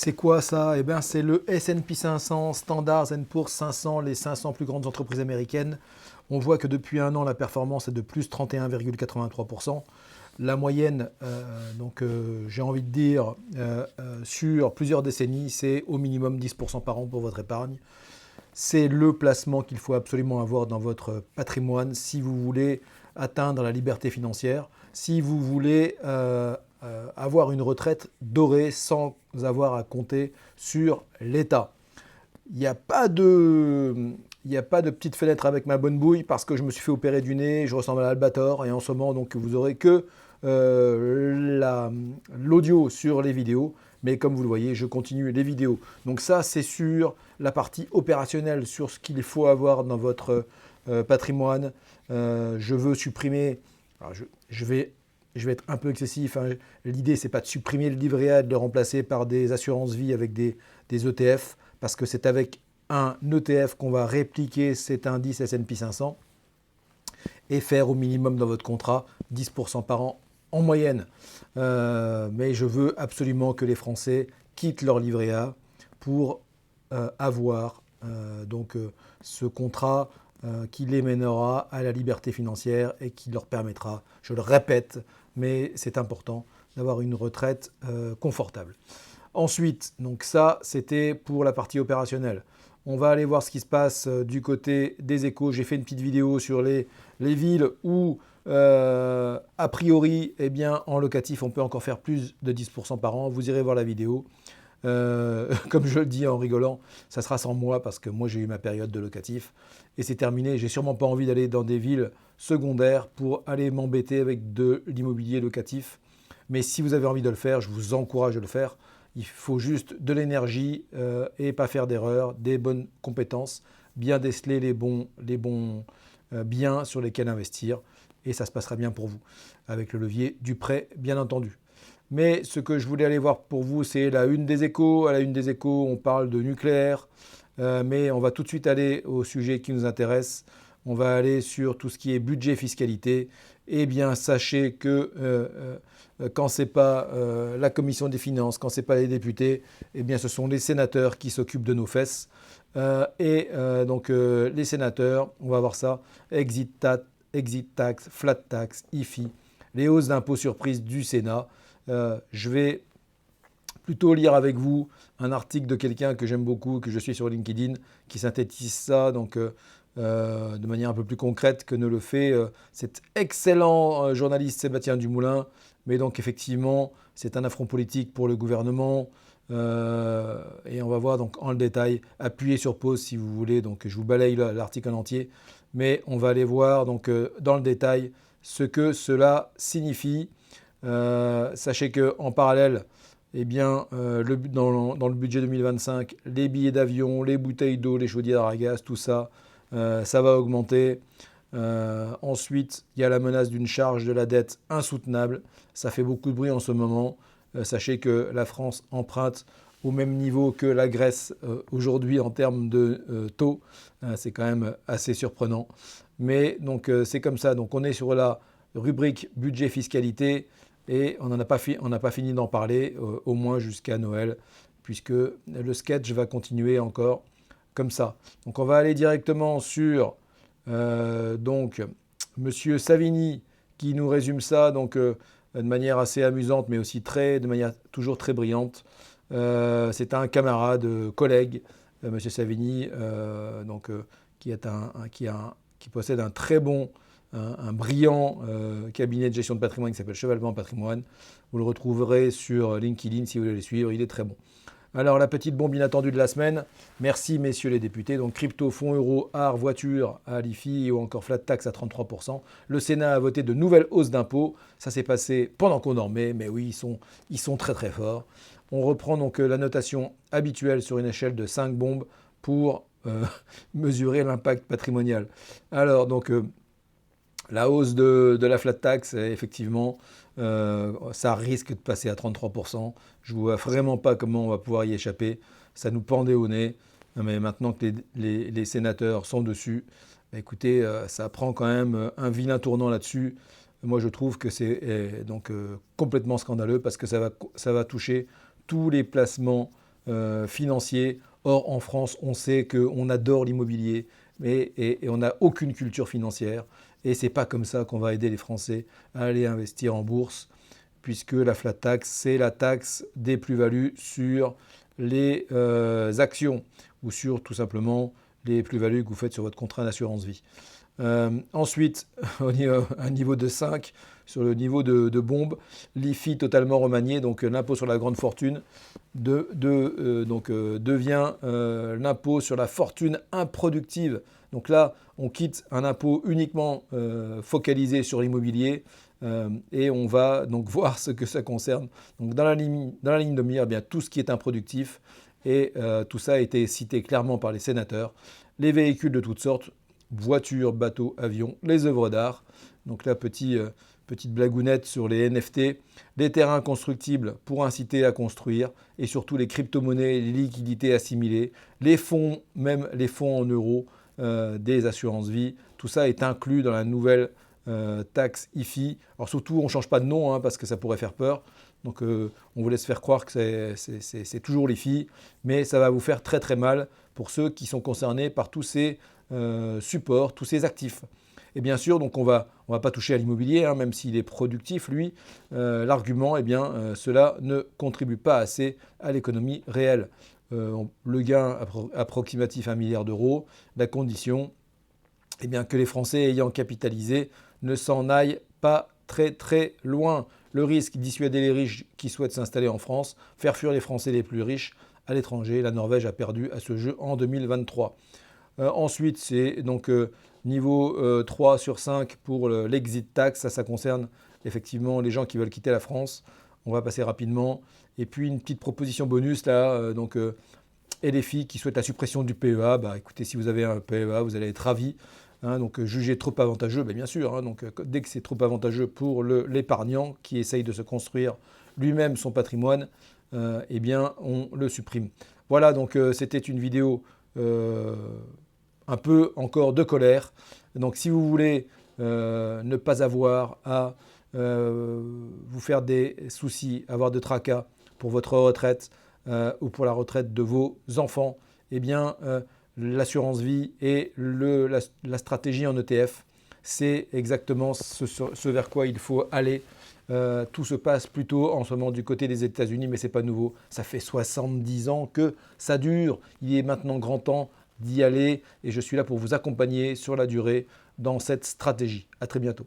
C'est quoi ça? Eh bien, c'est le S&P 500, Standard & Poor's 500, les 500 plus grandes entreprises américaines. On voit que depuis un an, la performance est de plus 31,83%. La moyenne, j'ai envie de dire, sur plusieurs décennies, c'est au minimum 10% par an pour votre épargne. C'est le placement qu'il faut absolument avoir dans votre patrimoine si vous voulez atteindre la liberté financière, si vous voulez avoir une retraite dorée sans avoir à compter sur l'État. Il n'y a pas de... Il n'y a pas de petite fenêtre avec ma bonne bouille parce que je me suis fait opérer du nez, je ressemble à l'Albator et en ce moment donc vous aurez que l'audio sur les vidéos, mais comme vous le voyez, je continue les vidéos. Donc ça, c'est sur la partie opérationnelle, sur ce qu'il faut avoir dans votre patrimoine. Je veux supprimer, alors je vais être un peu excessif, hein. L'idée, c'est pas de supprimer le livret A et de le remplacer par des assurances vie avec des ETF, parce que c'est avec un ETF qu'on va répliquer cet indice S&P 500 et faire au minimum dans votre contrat 10% par an en moyenne. Mais je veux absolument que les Français quittent leur livret A pour avoir ce contrat qui les mènera à la liberté financière et qui leur permettra, je le répète, mais c'est important, d'avoir une retraite confortable. Ensuite, donc ça, c'était pour la partie opérationnelle. On va aller voir ce qui se passe du côté des échos. J'ai fait une petite vidéo sur les villes où, a priori, eh bien, en locatif, on peut encore faire plus de 10% par an. Vous irez voir la vidéo. Comme je le dis en rigolant, ça sera sans moi parce que moi j'ai eu ma période de locatif et c'est terminé. J'ai sûrement pas envie d'aller dans des villes secondaires pour aller m'embêter avec de l'immobilier locatif. Mais si vous avez envie de le faire, je vous encourage à le faire. Il faut juste de l'énergie et pas faire d'erreurs, des bonnes compétences, bien déceler les bons biens sur lesquels investir et ça se passera bien pour vous avec le levier du prêt, bien entendu. Mais ce que je voulais aller voir pour vous, c'est la une des échos. À la une des échos, on parle de nucléaire, mais on va tout de suite aller au sujet qui nous intéresse. On va aller sur tout ce qui est budget fiscalité. Eh bien, sachez que quand ce n'est pas la commission des finances, quand ce n'est pas les députés, eh bien, ce sont les sénateurs qui s'occupent de nos fesses. Les sénateurs, on va voir ça, exit tax, flat tax, IFI, les hausses d'impôts surprises du Sénat. Je vais plutôt lire avec vous un article de quelqu'un que j'aime beaucoup, que je suis sur LinkedIn, qui synthétise ça de manière un peu plus concrète que ne le fait cet excellent journaliste Sébastien Dumoulin. Mais donc effectivement, c'est un affront politique pour le gouvernement. Et on va voir donc en le détail. Appuyez sur pause si vous voulez. Donc je vous balaye l'article en entier. Mais on va aller voir donc, dans le détail ce que cela signifie. Sachez qu'en parallèle, eh bien, dans le budget 2025, les billets d'avion, les bouteilles d'eau, les chaudières à gaz, tout ça, ça va augmenter. Ensuite, il y a la menace d'une charge de la dette insoutenable. Ça fait beaucoup de bruit en ce moment. Sachez que la France emprunte au même niveau que la Grèce aujourd'hui en termes de taux. C'est quand même assez surprenant. Mais donc c'est comme ça. Donc on est sur la rubrique budget fiscalité. Et on n'a pas fini d'en parler, au moins jusqu'à Noël, puisque le sketch va continuer encore comme ça. Donc on va aller directement sur Monsieur Savini qui nous résume ça de manière assez amusante, mais aussi de manière toujours très brillante. C'est un camarade, collègue, Monsieur Savini, qui possède un très bon un brillant cabinet de gestion de patrimoine qui s'appelle Chevallement Patrimoine. Vous le retrouverez sur LinkedIn si vous voulez le suivre, il est très bon. Alors la petite bombe inattendue de la semaine, merci messieurs les députés. Donc crypto, fonds euro, art, voiture à l'IFI ou encore flat tax à 33%. Le Sénat a voté de nouvelles hausses d'impôts. Ça s'est passé pendant qu'on dormait, mais oui, ils sont très très forts. On reprend donc la notation habituelle sur une échelle de 5 bombes pour mesurer l'impact patrimonial. Alors donc la hausse de la flat tax, effectivement, ça risque de passer à 33%. Je ne vois vraiment pas comment on va pouvoir y échapper. Ça nous pendait au nez. Mais maintenant que les sénateurs sont dessus, écoutez, ça prend quand même un vilain tournant là-dessus. Moi, je trouve que c'est complètement scandaleux parce que ça va toucher tous les placements financier. Or, en France, on sait qu'on adore l'immobilier, et on n'a aucune culture financière. Et ce n'est pas comme ça qu'on va aider les Français à aller investir en bourse, puisque la flat tax, c'est la taxe des plus-values sur les actions ou sur tout simplement les plus-values que vous faites sur votre contrat d'assurance vie. Ensuite, un niveau de 5, sur le niveau de bombe, l'IFI totalement remanié, donc l'impôt sur la grande fortune, devient l'impôt sur la fortune improductive. Donc là, on quitte un impôt uniquement focalisé sur l'immobilier et on va donc voir ce que ça concerne. Donc dans la ligne de mire, eh bien, tout ce qui est improductif, et tout ça a été cité clairement par les sénateurs. Les véhicules de toutes sortes, voitures, bateaux, avions, les œuvres d'art. Donc là, petite blagounette sur les NFT, les terrains constructibles pour inciter à construire, et surtout les crypto-monnaies, les liquidités assimilées, les fonds, même les fonds en euros des assurances vie. Tout ça est inclus dans la nouvelle taxe IFI. Alors surtout, on ne change pas de nom parce que ça pourrait faire peur. Donc on vous laisse faire croire que c'est toujours l'IFI, mais ça va vous faire très très mal pour ceux qui sont concernés par tous ces supports, tous ces actifs. Et bien sûr, donc on va pas toucher à l'immobilier, même s'il est productif, lui. L'argument, eh bien, cela ne contribue pas assez à l'économie réelle. Le gain approximatif 1 milliard d'euros, la condition, eh bien, que les Français ayant capitalisé ne s'en aillent pas très très loin. Le risque, dissuader les riches qui souhaitent s'installer en France, faire fuir les Français les plus riches à l'étranger. La Norvège a perdu à ce jeu en 2023. Ensuite, c'est donc niveau 3 sur 5 pour l'exit tax. Ça concerne effectivement les gens qui veulent quitter la France. On va passer rapidement. Et puis une petite proposition bonus là, et les filles qui souhaitent la suppression du PEA. Bah, écoutez, si vous avez un PEA, vous allez être ravis. Donc jugé trop avantageux, bien sûr. Donc dès que c'est trop avantageux pour l'épargnant qui essaye de se construire lui-même son patrimoine, eh bien on le supprime. Voilà, donc c'était une vidéo un peu encore de colère. Donc si vous voulez ne pas avoir à vous faire des soucis, avoir de tracas pour votre retraite ou pour la retraite de vos enfants, eh bien l'assurance vie et la stratégie en ETF, c'est exactement ce vers quoi il faut aller. Tout se passe plutôt en ce moment du côté des États-Unis, mais ce n'est pas nouveau. Ça fait 70 ans que ça dure. Il est maintenant grand temps d'y aller et je suis là pour vous accompagner sur la durée dans cette stratégie. À très bientôt.